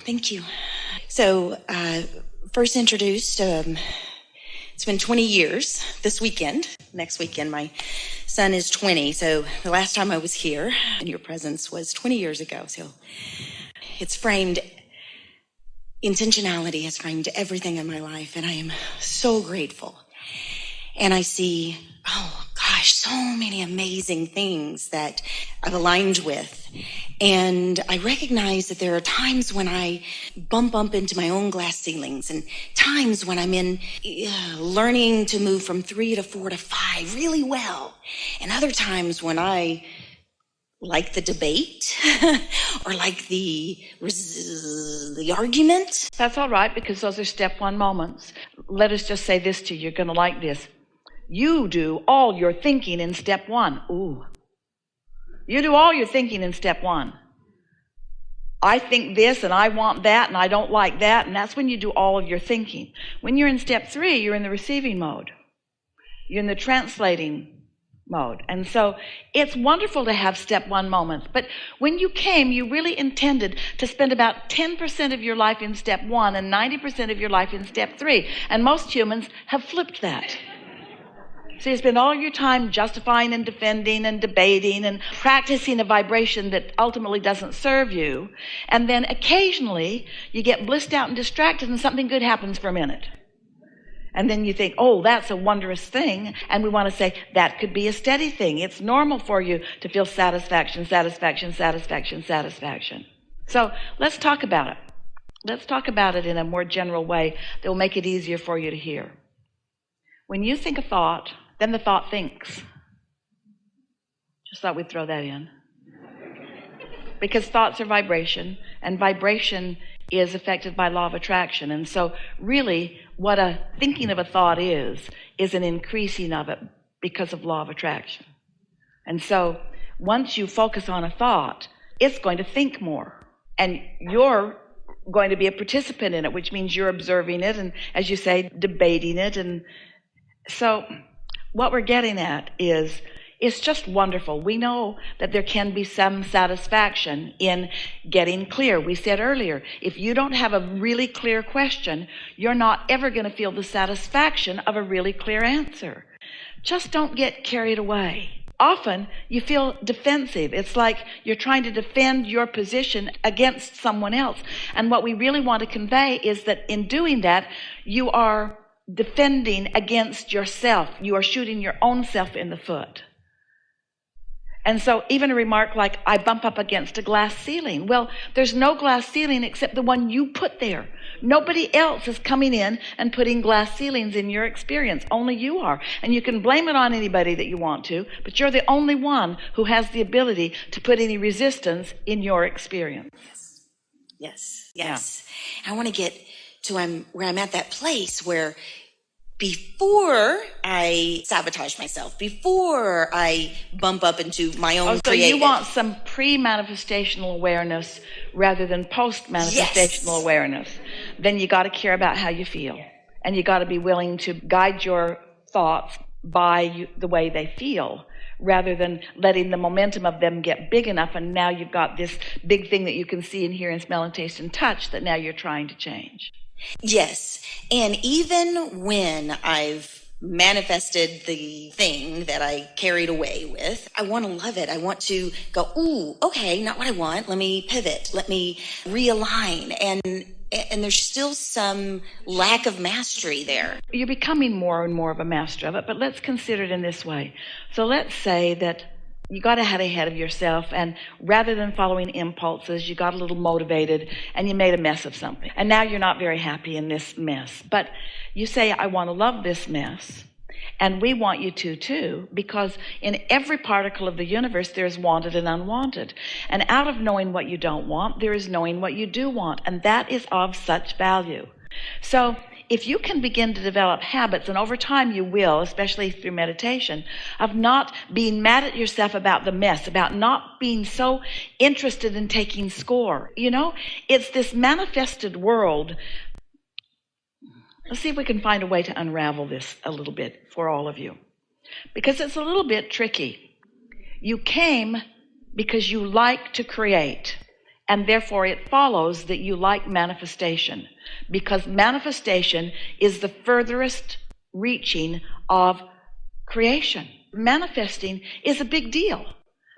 Thank you. So, first introduced, it's been 20 years this weekend. Next weekend, my son is 20. So the last time I was here in your presence was 20 years ago. So it's framed, intentionality has framed everything in my life. And I am so grateful. And I see, oh gosh, so many amazing things that I've aligned with. And I recognize that there are times when I bump into my own glass ceilings, and times when I'm in learning to move from 3 to 4 to 5 really well. And other times when I like the debate or like the argument. That's all right, because those are step one moments. Let us just say this to you. You're going to like this. You do all your thinking in step one. Ooh. You do all your thinking in step one. I think this and I want that and I don't like that, and that's when you do all of your thinking. When you're in step 3, you're in the receiving mode. You're in the translating mode. And so it's wonderful to have step 1 moments. But when you came, you really intended to spend about 10% of your life in step 1 and 90% of your life in step 3. And most humans have flipped that. So you spend all your time justifying and defending and debating and practicing a vibration that ultimately doesn't serve you. And then occasionally you get blissed out and distracted and something good happens for a minute. And then you think, oh, that's a wondrous thing. And we want to say that could be a steady thing. It's normal for you to feel satisfaction, satisfaction, satisfaction, satisfaction. So let's talk about it. Let's talk about it in a more general way that will make it easier for you to hear. When you think a thought, then the thought thinks. Just thought we'd throw that in. Because thoughts are vibration, and vibration is affected by law of attraction. And so really what a thinking of a thought is an increasing of it because of law of attraction. And so once you focus on a thought, it's going to think more. And you're going to be a participant in it, which means you're observing it and, as you say, debating it. And so what we're getting at is it's just wonderful. We know that there can be some satisfaction in getting clear. We said earlier, if you don't have a really clear question, you're not ever going to feel the satisfaction of a really clear answer. Just don't get carried away. Often you feel defensive. It's like you're trying to defend your position against someone else. And what we really want to convey is that in doing that, you are defending against yourself. You are shooting your own self in the foot. And so even a remark like, I bump up against a glass ceiling. Well, there's no glass ceiling except the one you put there. Nobody else is coming in and putting glass ceilings in your experience. Only you are. And you can blame it on anybody that you want to, but you're the only one who has the ability to put any resistance in your experience. Yes. Yeah. I want to get to where I'm at that place where before I sabotage myself, before I bump up into my own creative. So you want some pre-manifestational awareness rather than post-manifestational awareness. Then you got to care about how you feel. And you got to be willing to guide your thoughts by the way they feel, rather than letting the momentum of them get big enough, and now you've got this big thing that you can see and hear and smell and taste and touch that now you're trying to change. Yes. And even when I've manifested the thing that I carried away with, I want to love it. I want to go, ooh, okay, not what I want. Let me pivot. Let me realign. And there's still some lack of mastery there. You're becoming more and more of a master of it, but let's consider it in this way. So let's say that you got ahead of yourself, and rather than following impulses, you got a little motivated and you made a mess of something. And now you're not very happy in this mess. But you say, I want to love this mess. And we want you to too, because in every particle of the universe, there's wanted and unwanted. And out of knowing what you don't want, there is knowing what you do want. And that is of such value. So if you can begin to develop habits, and over time you will, especially through meditation, of not being mad at yourself about the mess, about not being so interested in taking score. You know, it's this manifested world. Let's see if we can find a way to unravel this a little bit for all of you, because it's a little bit tricky. You came because you like to create, And therefore it follows that you like manifestation, because manifestation is the furthest reaching of creation. Manifesting is a big deal,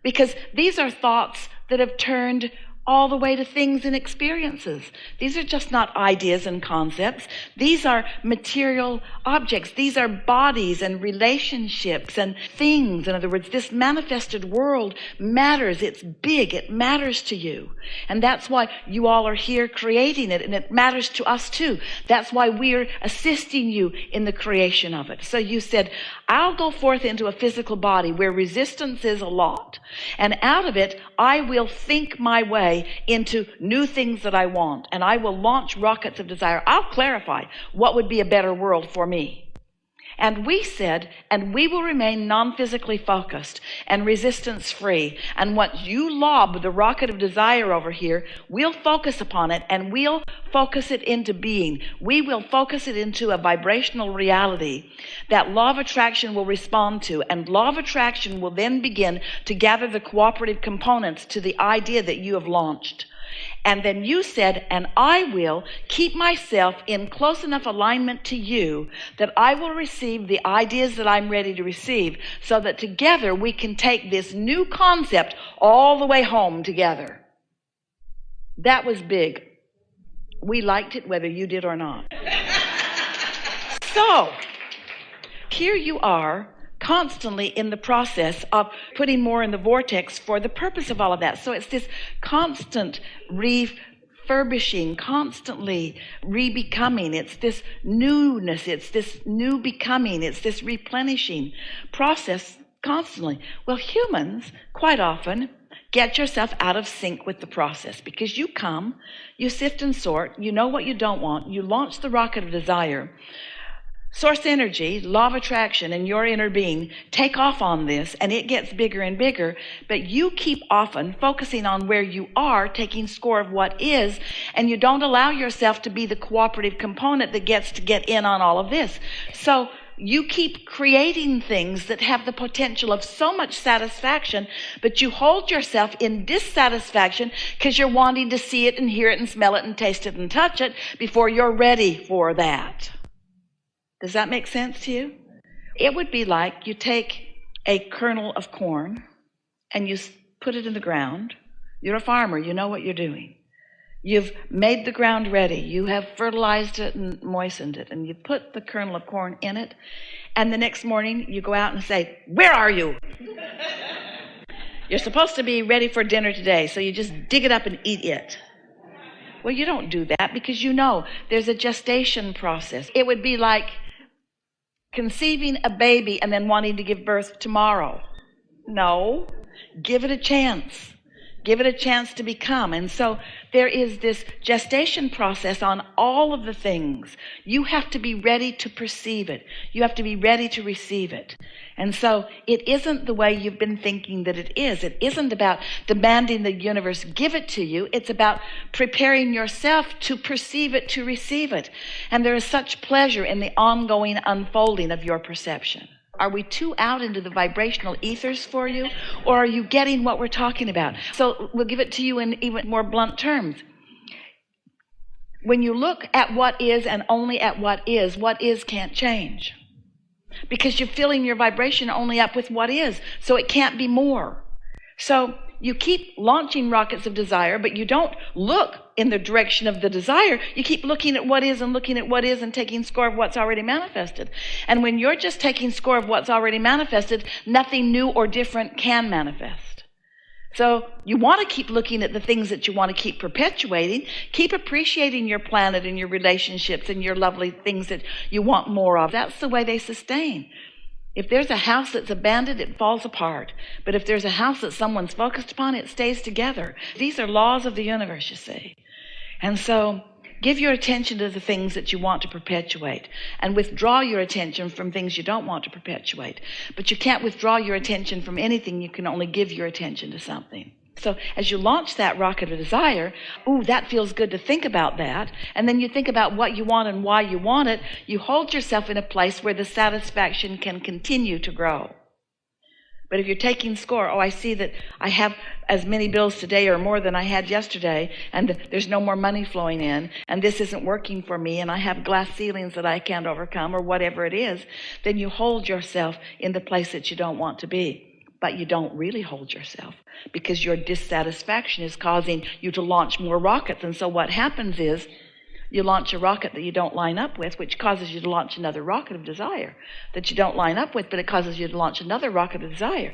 because these are thoughts that have turned all the way to things and experiences. These are just not ideas and concepts. These are material objects. These are bodies and relationships and things. In other words, this manifested world matters. It's big. It matters to you. And that's why you all are here creating it, and it matters to us too. That's why we're assisting you in the creation of it. So you said, I'll go forth into a physical body where resistance is a lot, and out of it, I will think my way into new things that I want, and I will launch rockets of desire. I'll clarify what would be a better world for me. And we said, and we will remain non-physically focused and resistance-free. And what you lob the rocket of desire over here, we'll focus upon it, and we'll focus it into being. We will focus it into a vibrational reality that law of attraction will respond to. And law of attraction will then begin to gather the cooperative components to the idea that you have launched. And then you said, and I will keep myself in close enough alignment to you that I will receive the ideas that I'm ready to receive, so that together we can take this new concept all the way home together. That was big. We liked it whether you did or not. So, here you are, constantly in the process of putting more in the vortex for the purpose of all of that. So it's this constant refurbishing, constantly re-becoming. It's this newness. It's this new becoming. It's this replenishing process constantly. Well, humans quite often get yourself out of sync with the process, because you come, you sift and sort, you know what you don't want, you launch the rocket of desire. Source energy, law of attraction, and your inner being take off on this, and it gets bigger and bigger, but you keep often focusing on where you are, taking score of what is, and you don't allow yourself to be the cooperative component that gets to get in on all of this. So you keep creating things that have the potential of so much satisfaction, but you hold yourself in dissatisfaction because you're wanting to see it and hear it and smell it and taste it and touch it before you're ready for that. Does that make sense to you? It would be like you take a kernel of corn and you put it in the ground. You're a farmer. You know what you're doing. You've made the ground ready. You have fertilized it and moistened it, and you put the kernel of corn in it, and the next morning you go out and say, "Where are you?" You're supposed to be ready for dinner today, so you just dig it up and eat it. Well, you don't do that, because you know there's a gestation process. It would be like conceiving a baby and then wanting to give birth tomorrow. No, give it a chance. Give it a chance to become. And so there is this gestation process on all of the things. You have to be ready to perceive it. You have to be ready to receive it. And so it isn't the way you've been thinking that it is. It isn't about demanding the universe give it to you. It's about preparing yourself to perceive it, to receive it. And there is such pleasure in the ongoing unfolding of your perception. Are we too out into the vibrational ethers for you? Or are you getting what we're talking about? So we'll give it to you in even more blunt terms. When you look at what is and only at what is can't change. Because you're filling your vibration only up with what is. So it can't be more. So you keep launching rockets of desire, but you don't look in the direction of the desire. You keep looking at what is and looking at what is and taking score of what's already manifested. And when you're just taking score of what's already manifested, nothing new or different can manifest. So you want to keep looking at the things that you want to keep perpetuating. Keep appreciating your planet and your relationships and your lovely things that you want more of. That's the way they sustain. If there's a house that's abandoned, it falls apart. But if there's a house that someone's focused upon, it stays together. These are laws of the universe, you see. And so give your attention to the things that you want to perpetuate, and withdraw your attention from things you don't want to perpetuate. But you can't withdraw your attention from anything. You can only give your attention to something. So as you launch that rocket of desire, ooh, that feels good to think about that. And then you think about what you want and why you want it. You hold yourself in a place where the satisfaction can continue to grow. But if you're taking score, I see that I have as many bills today or more than I had yesterday, and there's no more money flowing in, and this isn't working for me, and I have glass ceilings that I can't overcome, or whatever it is, then you hold yourself in the place that you don't want to be. But you don't really hold yourself, because your dissatisfaction is causing you to launch more rockets. And so what happens is you launch a rocket that you don't line up with, which causes you to launch another rocket of desire that you don't line up with, but it causes you to launch another rocket of desire.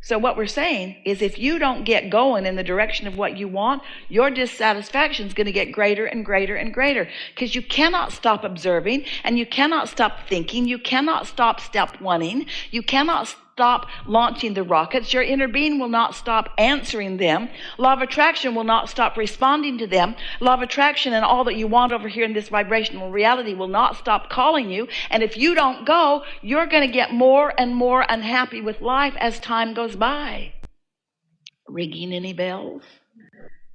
So what we're saying is, if you don't get going in the direction of what you want, your dissatisfaction is going to get greater and greater and greater, because you cannot stop observing, and you cannot stop thinking. You cannot stop step one-ing. You cannot stop launching the rockets. Your inner being will not stop answering them. Law of attraction will not stop responding to them. Law of attraction and all that you want over here in this vibrational reality will not stop calling you. And if you don't go, you're going to get more and more unhappy with life as time goes by. Ringing any bells?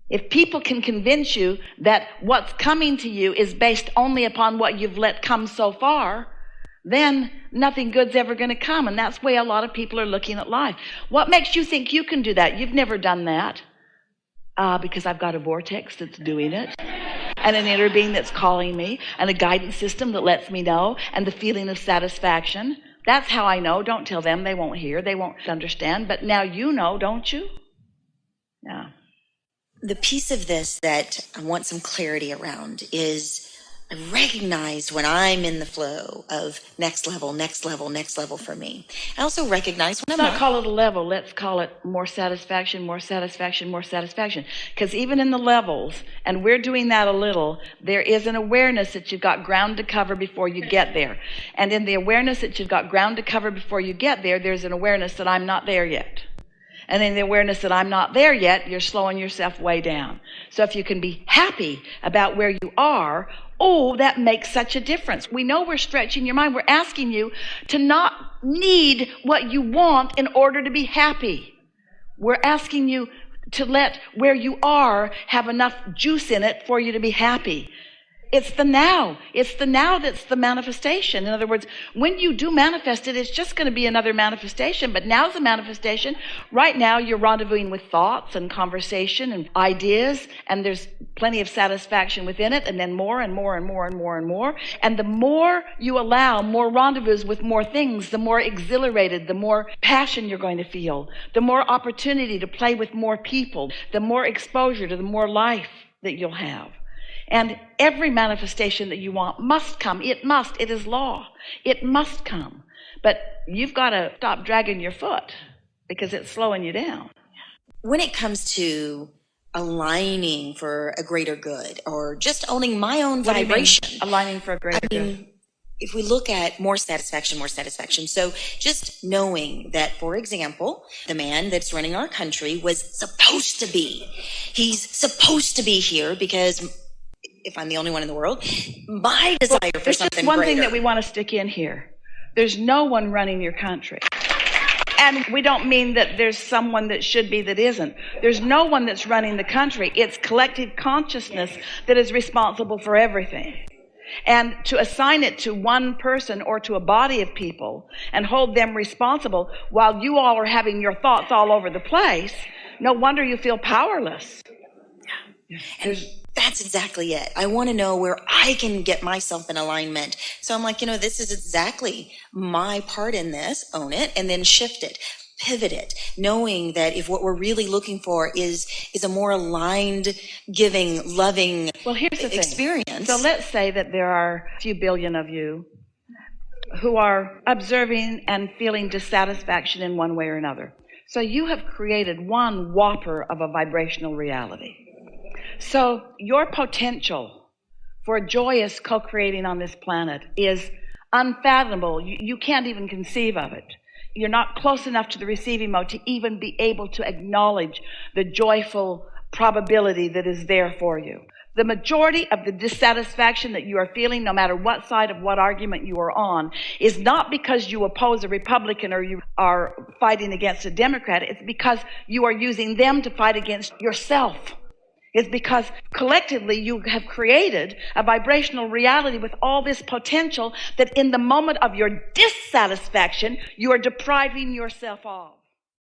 If people can convince you that what's coming to you is based only upon what you've let come so far, then nothing good's ever going to come. And that's the way a lot of people are looking at life. What makes you think you can do that? You've never done that. Because I've got a vortex that's doing it, and an inner being that's calling me, and a guidance system that lets me know, and the feeling of satisfaction. That's how I know. Don't tell them. They won't hear. They won't understand. But now you know, don't you? Yeah. The piece of this that I want some clarity around is, I recognize when I'm in the flow of next level, next level, next level for me. I also recognize when Let's not call it a level. Let's call it more satisfaction, more satisfaction, more satisfaction. Because even in the levels, and we're doing that a little, there is an awareness that you've got ground to cover before you get there. And in the awareness that you've got ground to cover before you get there, there's an awareness that I'm not there yet. And in the awareness that I'm not there yet, you're slowing yourself way down. So if you can be happy about where you are, that makes such a difference. We know we're stretching your mind. We're asking you to not need what you want in order to be happy. We're asking you to let where you are have enough juice in it for you to be happy. It's the now. It's the now that's the manifestation. In other words, when you do manifest it, it's just going to be another manifestation. But now's the manifestation. Right now, you're rendezvousing with thoughts and conversation and ideas, and there's plenty of satisfaction within it, and then more and more and more and more and more. And the more you allow more rendezvous with more things, the more exhilarated, the more passion you're going to feel, the more opportunity to play with more people, the more exposure to the more life that you'll have. And every manifestation that you want must come. It must. It is law. It must come. But you've got to stop dragging your foot, because it's slowing you down. When it comes to aligning for a greater good, or just owning my own vibration. Aligning for a greater good. If we look at more satisfaction. So just knowing that, for example, the man that's running our country was supposed to be. He's supposed to be here because, if I'm the only one in the world, my desire for something greater. There's just one thing that we want to stick in here. There's no one running your country. And we don't mean that there's someone that should be that isn't. There's no one that's running the country. It's collective consciousness that is responsible for everything. And to assign it to one person or to a body of people and hold them responsible while you all are having your thoughts all over the place, no wonder you feel powerless. That's exactly it. I want to know where I can get myself in alignment. So I'm like, this is exactly my part in this. Own it, and then shift it, pivot it, knowing that if what we're really looking for is a more aligned, giving, loving here's the experience. Thing. So let's say that there are a few billion of you who are observing and feeling dissatisfaction in one way or another. So you have created one whopper of a vibrational reality. So your potential for joyous co-creating on this planet is unfathomable. You can't even conceive of it. You're not close enough to the receiving mode to even be able to acknowledge the joyful probability that is there for you. The majority of the dissatisfaction that you are feeling, no matter what side of what argument you are on, is not because you oppose a Republican or you are fighting against a Democrat. It's because you are using them to fight against yourself. It's because collectively you have created a vibrational reality with all this potential that in the moment of your dissatisfaction, you are depriving yourself of.